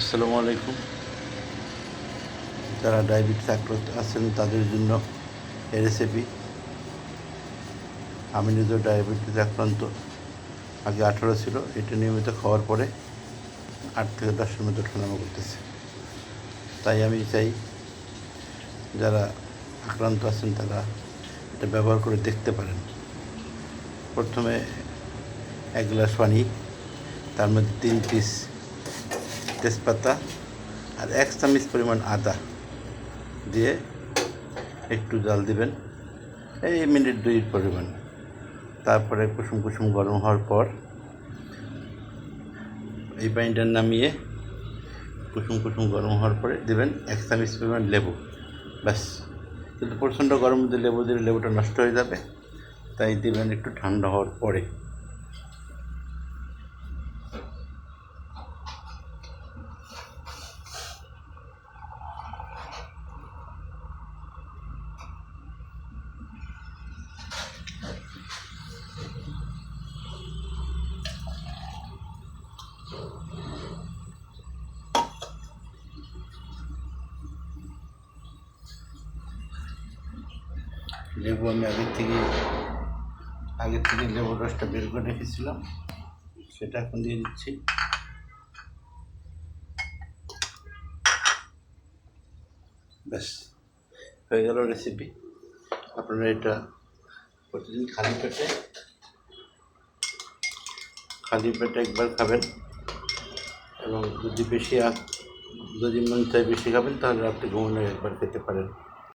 আসসালামু আলাইকুম। যারা ডায়াবেটিস আক্রান্ত আছেন তাদের জন্য এই রেসিপি। আমি নিজেও ডায়াবেটিস আক্রান্ত, আগে 18 ছিল। এটা নিয়মিত খাওয়ার পরে 8 থেকে 10-এর মধ্যে ওঠানামা করতেছে। তাই আমি চাই যারা আক্রান্ত আছেন তারা এটা ব্যবহার করে দেখতে পারেন। প্রথমে 1 গ্লাস পানি, তার মধ্যে 3 পিস তেজপাতা আর 1 চামচ পরিমাণ আদা দিয়ে একটু জাল দিবেন, এই মিনিট 2 পরিমাণ। তারপরে কুসুম কুসুম গরম হওয়ার পর এই পানিটা নামিয়ে কুসুম কুসুম গরম হওয়ার পরে দেবেন 1 চামচ পরিমাণ লেবু। ব্যাস। কিন্তু প্রচণ্ড গরম মধ্যে লেবু দিলে লেবুটা নষ্ট হয়ে যাবে, তাই দেবেন একটু ঠান্ডা হওয়ার পরে। লেবু আমি আগের থেকে লেবুর রসটা বের করে রেখেছিলাম, সেটা এখন দিয়ে দিচ্ছি। ব্যাস, হয়ে গেল রেসিপি। আপনারা এটা প্রতিদিন খালি পেটে একবার খাবেন, এবং যদি মন চায় বেশি খাবেন তাহলে রাত্রে ঘুমানোর একবার খেতে পারেন।